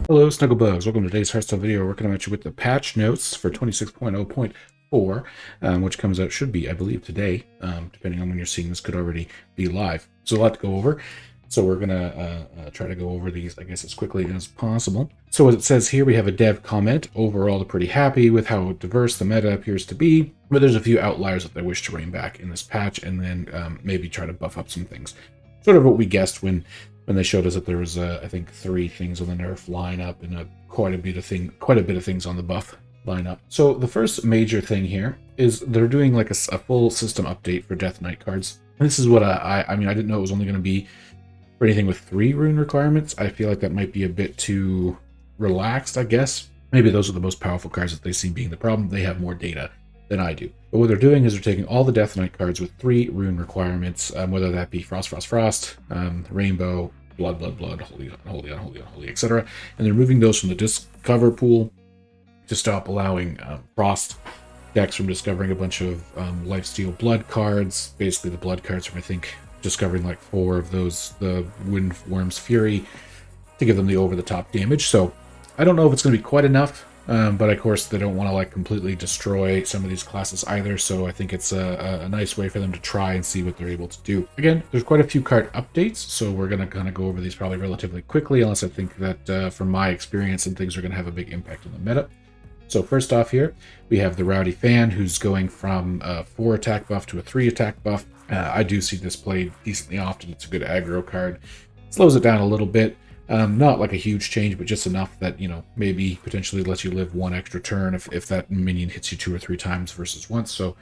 Hello, Snugglebugs. Welcome to today's Hearthstone video. We're going to at you with the patch notes for 26.0.4, which comes out, should be, I believe, today. Depending on when you're seeing this, could already be live. So a lot to go over. So we're going to try to go over these, I guess, as quickly as possible. So as it says here, we have a dev comment. Overall, they're pretty happy with how diverse the meta appears to be, but there's a few outliers that they wish to rein back in this patch, and then maybe try to buff up some things. Sort of what we guessed when they showed us that there was, I think, 3 things on the nerf lineup and quite a bit of things on the buff lineup. So the first major thing here is they're doing like a full system update for Death Knight cards. And this is what I mean, I didn't know it was only going to be for anything with 3 rune requirements. I feel like that might be a bit too relaxed, I guess. Maybe those are the most powerful cards that they see being the problem. They have more data than I do. But what they're doing is they're taking all the Death Knight cards with 3 rune requirements, whether that be Frost, Frost, Frost, Rainbow, Blood, Blood, Blood, Holy, Holy, Unholy, Unholy, etc. And they're moving those from the Discover pool to stop allowing Frost decks from discovering a bunch of Lifesteal Blood cards. Basically, the Blood cards from, I think, discovering like 4 of those, the Windworm's Fury, to give them the over-the-top damage. So I don't know if it's going to be quite enough. But of course, they don't want to like completely destroy some of these classes either, so I think it's a nice way for them to try and see what they're able to do. Again, there's quite a few card updates, so we're going to kind of go over these probably relatively quickly, unless I think that from my experience and things are going to have a big impact on the meta. So first off here, we have the Rowdy Fan, who's going from a 4 attack buff to a 3 attack buff. I do see this played decently often. It's a good aggro card. Slows it down a little bit. Not like a huge change, but just enough that, you know, maybe potentially lets you live 1 extra turn if that minion hits you 2 or 3 times versus once. So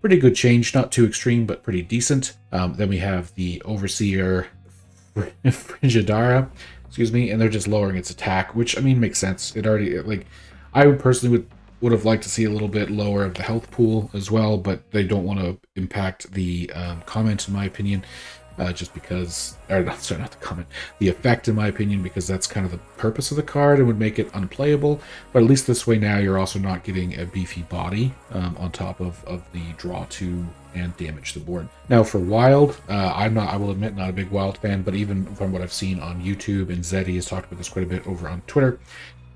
pretty good change, not too extreme, but pretty decent. Then we have the Overseer Frigidara, excuse me, and they're just lowering its attack, which, I mean, makes sense. It already, like, I would personally would have liked to see a little bit lower of the health pool as well, but they don't want to impact the comment, in my opinion. Just because, or not, sorry, not the comment, the effect, in my opinion, because that's kind of the purpose of the card and would make it unplayable. But at least this way now you're also not getting a beefy body on top of the draw 2 and damage the board. Now for Wild, I will admit, not a big Wild fan, but even from what I've seen on YouTube, and Zeddy has talked about this quite a bit over on Twitter,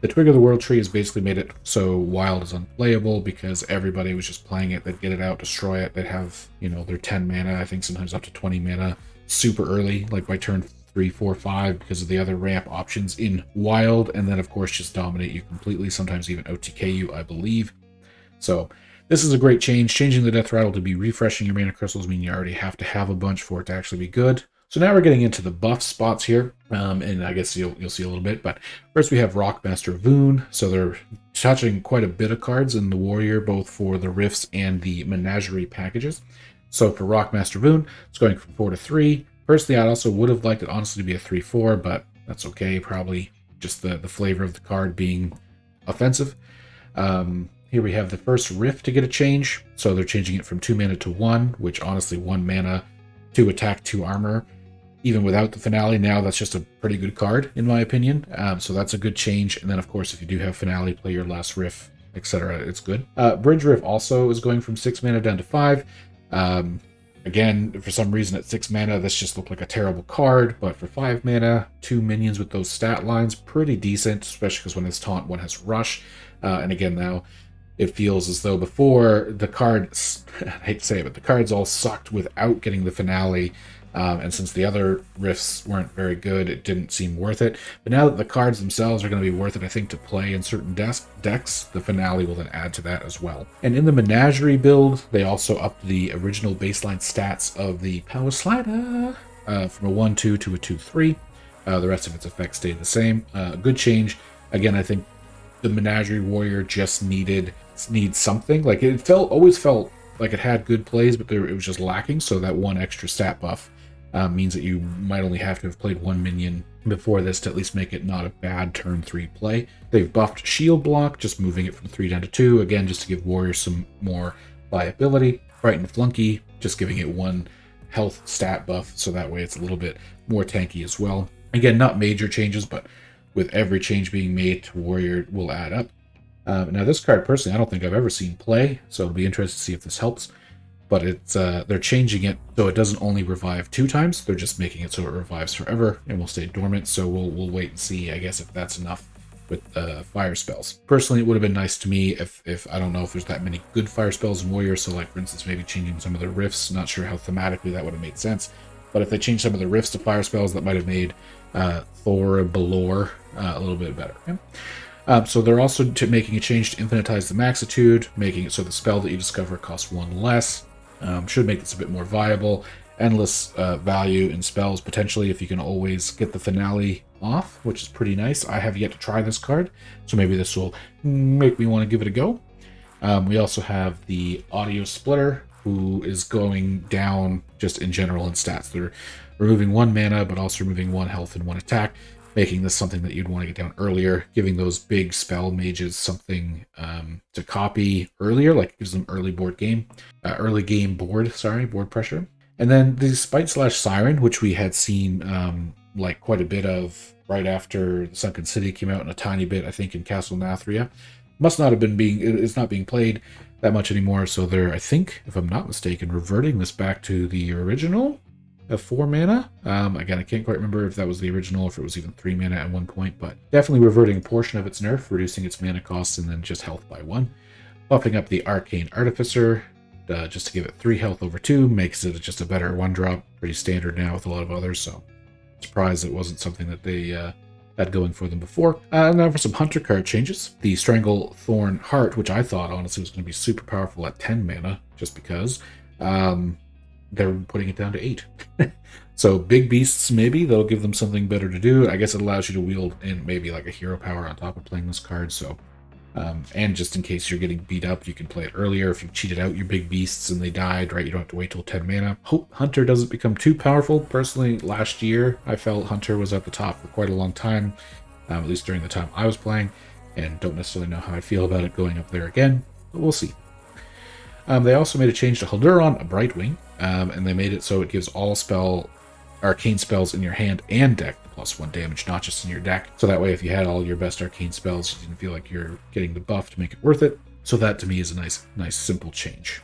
the Twig of the World tree has basically made it so Wild is unplayable because everybody was just playing it. They'd get it out, destroy it. They'd have, you know, their 10 mana, I think sometimes up to 20 mana, super early, like by turn 3, 4, 5, because of the other ramp options in Wild, and then of course just dominate you completely, sometimes even OTK you, I believe. So this is a great change. Changing the Death Rattle to be refreshing your mana crystals mean you already have to have a bunch for it to actually be good. So now we're getting into the buff spots here, and I guess you'll see a little bit, but first we have Rockmaster Voon. So they're touching quite a bit of cards in the Warrior, both for the Rifts and the Menagerie packages. So for Rockmaster Voon, it's going from 4 to 3. Personally, I also would have liked it honestly to be a 3/4, but that's okay. Probably just the flavor of the card being offensive. Here we have the first Rift to get a change. So they're changing it from 2 mana to 1, which honestly 1 mana, 2 attack, 2 armor. Even without the Finale, now that's just a pretty good card, in my opinion. So that's a good change. And then, of course, if you do have Finale, play your last Rift, etc. It's good. Bridge Rift also is going from 6 mana down to 5. Again, for some reason at 6 mana, this just looked like a terrible card, but for 5 mana, 2 minions with those stat lines, pretty decent, especially because when it's taunt, one has rush. And again, now it feels as though before the cards, I hate to say it, but the cards all sucked without getting the Finale. And since the other rifts weren't very good, it didn't seem worth it. But now that the cards themselves are going to be worth it, I think, to play in certain decks, the Finale will then add to that as well. And in the Menagerie build, they also upped the original baseline stats of the Power Slider from a 1/2 to a 2/3. The rest of its effects stayed the same. Good change. Again, I think the Menagerie Warrior just needs something. Like, it always felt like it had good plays, but it was just lacking. So that 1 extra stat buff means that you might only have to have played 1 minion before this to at least make it not a bad turn 3 play. They've buffed Shield Block, just moving it from 3 down to 2, again, just to give Warriors some more viability. Frightened Flunky, just giving it 1 health stat buff, so that way it's a little bit more tanky as well. Again, not major changes, but with every change being made to Warrior will add up. Now this card, personally, I don't think I've ever seen play, so it'll be interesting to see if this helps. But it's they're changing it so it doesn't only revive 2 times. They're just making it so it revives forever and will stay dormant. So we'll wait and see, I guess, if that's enough with fire spells. Personally, it would have been nice to me if I don't know if there's that many good fire spells in Warrior, so like for instance maybe changing some of the rifts. Not sure how thematically that would have made sense, but if they changed some of the rifts to fire spells, that might have made Thor Balor a little bit better. Okay? So they're also making a change to infinitize the maxitude, making it so the spell that you discover costs 1 less. Should make this a bit more viable. Endless value in spells, potentially, if you can always get the finale off, which is pretty nice. I have yet to try this card, so maybe this will make me want to give it a go. We also have the Audio Splitter, who is going down just in general in stats. They're removing 1 mana, but also removing 1 health and 1 attack, making this something that you'd want to get down earlier, giving those big spell mages something to copy earlier, like it gives them early game board pressure. And then the Spite / Siren, which we had seen like quite a bit of right after the Sunken City came out, and a tiny bit, I think, in Castle Nathria. Must not have been it's not being played that much anymore, so they're, I think, if I'm not mistaken, reverting this back to the original of 4 mana. Again, I can't quite remember if that was the original, or if it was even 3 mana at one point, but definitely reverting a portion of its nerf, reducing its mana costs, and then just health by 1. Buffing up the Arcane Artificer, just to give it 3 health over 2, makes it just a better 1-drop. Pretty standard now with a lot of others, so surprised it wasn't something that they had going for them before. And now for some Hunter card changes. The Stranglethorn Heart, which I thought honestly was going to be super powerful at 10 mana, just because they're putting it down to 8. So big beasts, maybe that'll give them something better to do. I guess it allows you to wield in maybe like a hero power on top of playing this card, so and just in case you're getting beat up, you can play it earlier. If you cheated out your big beasts and they died, right, you don't have to wait till 10 mana. Hope Hunter doesn't become too powerful. Personally, last year, I felt Hunter was at the top for quite a long time, at least during the time I was playing, and don't necessarily know how I feel about it going up there again, but we'll see. They also made a change to Halduran, a Brightwing, and they made it so it gives all arcane spells in your hand and deck +1 damage, not just in your deck. So that way, if you had all your best arcane spells, you didn't feel like you're getting the buff to make it worth it. So that to me is a nice simple change.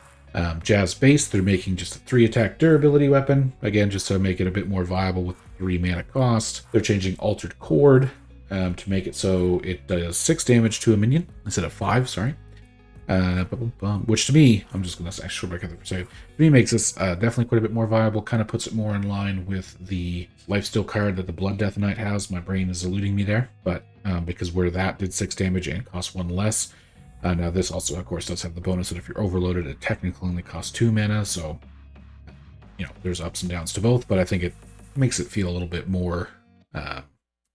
Jazz Base, they're making just a 3-attack durability weapon, again just to make it a bit more viable with 3 mana cost. They're changing Altered Chord to make it so it does 6 damage to a minion instead of 5. Sorry. Which to me, I'm just going to actually back up for a second. To me, makes this definitely quite a bit more viable. Kind of puts it more in line with the Lifesteal card that the Blood Death Knight has. My brain is eluding me there, but because where that did 6 damage and cost 1 less. Now this also, of course, does have the bonus that if you're overloaded, it technically only costs 2 mana. So, there's ups and downs to both, but I think it makes it feel a little bit more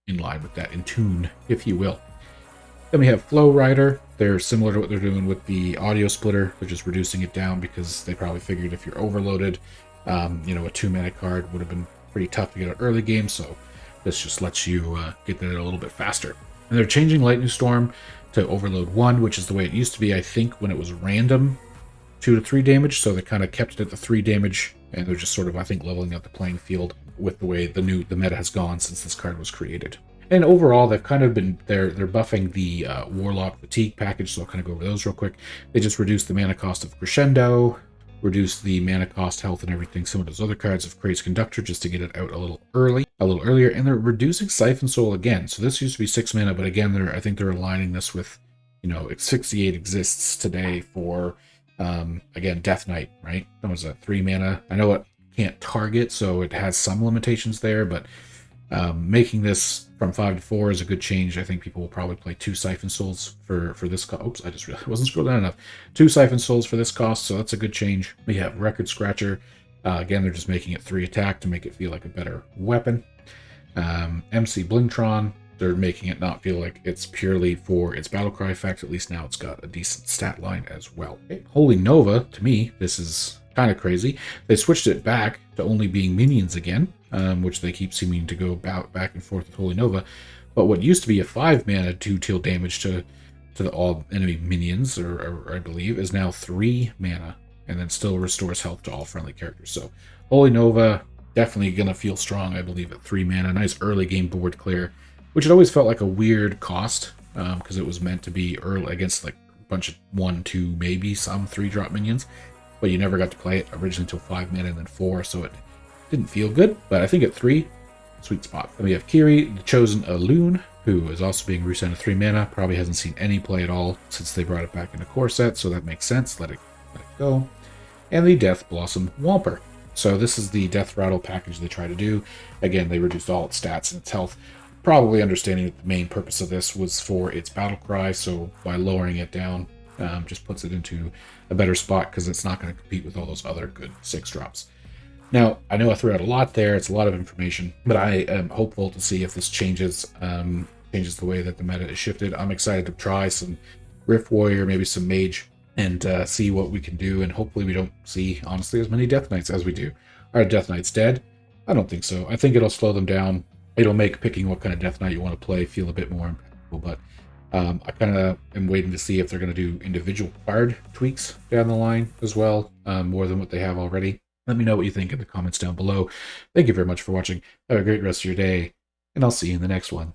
in line with that, in tune, if you will. Then we have Flow Rider. They're similar to what they're doing with the Audio Splitter. They're just reducing it down because they probably figured if you're overloaded, a 2-mana card would have been pretty tough to get an early game, so this just lets you get that a little bit faster. And they're changing Lightning Storm to Overload 1, which is the way it used to be, I think, when it was random 2 to 3 damage, so they kind of kept it at the 3 damage, and they're just sort of, I think, leveling out the playing field with the way the meta has gone since this card was created. And overall, they've kind of been, they're buffing the Warlock Fatigue package, so I'll kind of go over those real quick. They just reduced the mana cost of Crescendo, reduced the mana cost, health, and everything similar to those other cards of Craze Conductor, just to get it out a little earlier, and they're reducing Siphon Soul again. So this used to be 6 mana, but again, I think they're aligning this with, Asphyxiate exists today for, again, Death Knight, right? That was a 3 mana. I know it can't target, so it has some limitations there, but making this from 5 to 4 is a good change. I think people will probably play 2 Siphon Souls for this cost. Oops, I just realized I wasn't scrolled down enough. 2 Siphon Souls for this cost, so that's a good change. We have Record Scratcher. Again, they're just making it 3 attack to make it feel like a better weapon. MC Blingtron, they're making it not feel like it's purely for its Battlecry effect. At least now it's got a decent stat line as well. Okay. Holy Nova, to me, this is kind of crazy. They switched it back to only being minions again, which they keep seeming to go back and forth with Holy Nova. But what used to be a 5 mana 2 damage to the all enemy minions, or I believe, is now 3 mana, and then still restores health to all friendly characters. So Holy Nova, definitely going to feel strong, I believe, at 3 mana. Nice early game board clear, which had always felt like a weird cost, because it was meant to be early against like a bunch of 1, 2, maybe some 3-drop minions. But you never got to play it originally until 5 mana and then 4, so it didn't feel good. But I think at 3, sweet spot. Then we have Kiri, the Chosen Loon. who is also being resent to 3 mana. Probably hasn't seen any play at all since they brought it back into core set, so that makes sense. Let it go. And the Death Blossom Womper. So this is the Death Rattle package they try to do. Again, they reduced all its stats and its health, probably understanding that the main purpose of this was for its battle cry, so by lowering it down, just puts it into a better spot because it's not going to compete with all those other good 6-drops. Now, I know I threw out a lot there, it's a lot of information, but I am hopeful to see if this changes the way that the meta is shifted. I'm excited to try some Rift Warrior, maybe some Mage, and see what we can do, and hopefully we don't see, honestly, as many Death Knights as we do. Are Death Knights dead? I don't think so. I think it'll slow them down. It'll make picking what kind of Death Knight you want to play feel a bit more impactful, but I kind of am waiting to see if they're going to do individual card tweaks down the line as well, more than what they have already. Let me know what you think in the comments down below. Thank you very much for watching. Have a great rest of your day, and I'll see you in the next one.